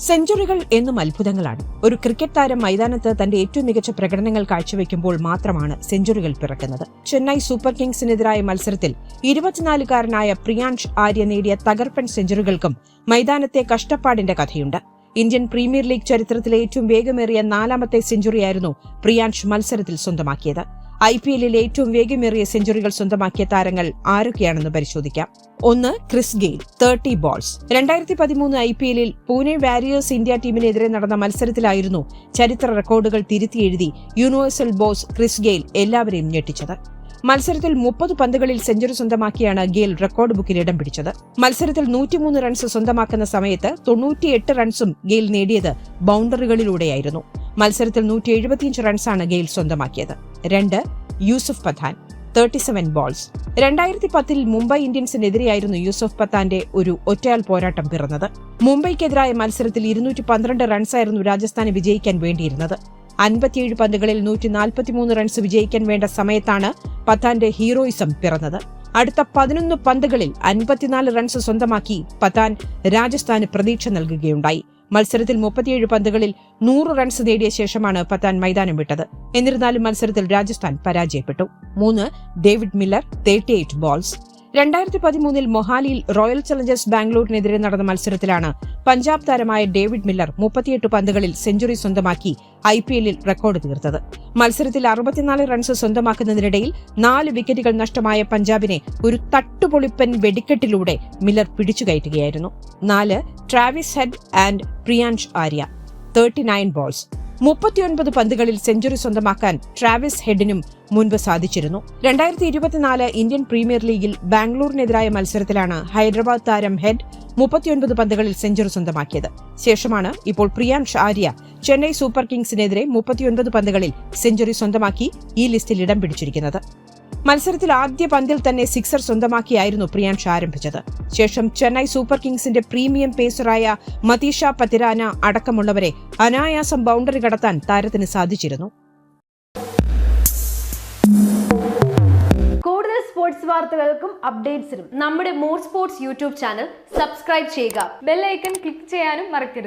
സെഞ്ചുറികൾ എന്നും അത്ഭുതങ്ങളാണ്. ഒരു ക്രിക്കറ്റ് താരം മൈതാനത്ത് തന്റെ ഏറ്റവും മികച്ച പ്രകടനങ്ങൾ കാഴ്ചവെക്കുമ്പോൾ മാത്രമാണ് സെഞ്ചുറികൾ പിറക്കുന്നത്. ചെന്നൈ സൂപ്പർ കിങ്സിനെതിരായ മത്സരത്തിൽ 24-കാരനായ പ്രിയാൻഷ് ആര്യ നേടിയ തകർപ്പൻ സെഞ്ചുറികൾക്കും മൈതാനത്തെ കഷ്ടപ്പാടിന്റെ കഥയുണ്ട്. ഇന്ത്യൻ പ്രീമിയർ ലീഗ് ചരിത്രത്തിലെ ഏറ്റവും വേഗമേറിയ 4ാമത്തെ സെഞ്ചുറിയായിരുന്നു പ്രിയാൻഷ് മത്സരത്തിൽ സ്വന്തമാക്കിയത്. IPL-ലെ ഏറ്റവും വേഗമേറിയ സെഞ്ചുറികൾ സ്വന്തമാക്കിയ താരങ്ങൾ ആരൊക്കെയാണെന്ന് പരിശോധിക്കാം. 1. Chris Gayle 30 balls. 2013 IPL-ൽ പൂനെ വാരിയേഴ്സ് ഇന്ത്യ ടീമിനെതിരെ നടന്ന മത്സരത്തിലായിരുന്നു ചരിത്ര റെക്കോർഡുകൾ തിരുത്തിയെഴുതി യൂണിവേഴ്സൽ ബോസ് ക്രിസ് ഗെയിൽ എല്ലാവരെയും ഞെട്ടിച്ചത്. മത്സരത്തിൽ 30 പന്തുകളിൽ സെഞ്ചുറി സ്വന്തമാക്കിയാണ് ഗെയിൽ റെക്കോർഡ് ബുക്കിൽ ഇടം പിടിച്ചത്. മത്സരത്തിൽ 103 റൺസ് സ്വന്തമാക്കുന്ന സമയത്ത് 98 റൺസും ഗെയിൽ നേടിയത് ബൌണ്ടറികളിലൂടെയായിരുന്നു. മത്സരത്തിൽ 175 റൺസാണ് ഗെയിൽ സ്വന്തമാക്കിയത്. 2. യൂസുഫ് പത്താൻ 37 balls. 2010-ൽ മുംബൈ ഇന്ത്യൻസിനെതിരെയായിരുന്നു യൂസുഫ് പത്താന്റെ ഒരു ഒറ്റയാൾ പോരാട്ടം പിറന്നത്. മുംബൈക്കെതിരായ മത്സരത്തിൽ 212 റൺസായിരുന്നു രാജസ്ഥാന് വിജയിക്കാൻ വേണ്ടിയിരുന്നത്. 57 പന്തുകളിൽ 143 റൺസ് വിജയിക്കാൻ വേണ്ട സമയത്താണ് പത്താന്റെ ഹീറോയിസം പിറന്നത്. അടുത്ത 11 പന്തുകളിൽ 54 റൺസ് സ്വന്തമാക്കി പത്താൻ രാജസ്ഥാന് പ്രതീക്ഷ നൽകുകയുണ്ടായി. മത്സരത്തിൽ 37 പന്തുകളിൽ 100 റൺസ് നേടിയ ശേഷമാണ് പത്താൻ മൈതാനം വിട്ടത്. എന്നിരുന്നാലും മത്സരത്തിൽ രാജസ്ഥാൻ പരാജയപ്പെട്ടു. 3. David Miller 38 balls. 2013-ൽ മൊഹാലിയിൽ റോയൽ ചലഞ്ചേഴ്സ് ബാംഗ്ലൂരിനെതിരെ നടന്ന മത്സരത്തിലാണ് പഞ്ചാബ് താരമായ ഡേവിഡ് മില്ലർ 38 പന്തുകളിൽ സെഞ്ചുറി സ്വന്തമാക്കി IPL-ൽ റെക്കോർഡ് തീർത്തത്. മത്സരത്തിൽ 64 റൺസ് സ്വന്തമാക്കുന്നതിനിടയിൽ 4 വിക്കറ്റുകൾ നഷ്ടമായ പഞ്ചാബിനെ ഒരു തട്ടുപൊളിപ്പൻ വെടിക്കെട്ടിലൂടെ മില്ലർ പിടിച്ചുകയറ്റുകയായിരുന്നു. 4. Travis Head and Priyansh Arya 39 balls. 39 പന്തുകളിൽ സെഞ്ചുറി സ്വന്തമാക്കാൻ ട്രാവിസ് ഹെഡിനും മുൻപ് സാധിച്ചിരുന്നു. 2024 ഇന്ത്യൻ പ്രീമിയർ ലീഗിൽ ബാംഗ്ലൂരിനെതിരായ മത്സരത്തിലാണ് ഹൈദരാബാദ് താരം ഹെഡ് 39 പന്തുകളിൽ സെഞ്ചുറി സ്വന്തമാക്കിയത്. ശേഷമാണ് ഇപ്പോൾ പ്രിയാൻഷ് ആര്യ ചെന്നൈ സൂപ്പർ കിങ്സിനെതിരെ 39 പന്തുകളിൽ സെഞ്ചുറി സ്വന്തമാക്കി ഈ ലിസ്റ്റിൽ ഇടം പിടിച്ചിരിക്കുന്നത്. മത്സരത്തിൽ ആദ്യ പന്തിൽ തന്നെ സിക്സർ സ്വന്തമാക്കിയായിരുന്നു പ്രിയാൻഷ് ആരംഭിച്ചത്. ശേഷം ചെന്നൈ സൂപ്പർ കിങ്സിന്റെ പ്രീമിയം പേസറായ മതീഷ പതിരാന അടക്കമുള്ളവരെ അനായാസം ബൌണ്ടറി കടത്താൻ താരത്തിന് സാധിച്ചിരുന്നു. കൂടുതൽ സ്പോർട്സ് വാർത്തകൾക്കും അപ്ഡേറ്റ്സിനും നമ്മുടെ more sports YouTube channel subscribe ചെയ്യുക. ബെൽ ഐക്കൺ ക്ലിക്ക് ചെയ്യാനും മറക്കരുത്.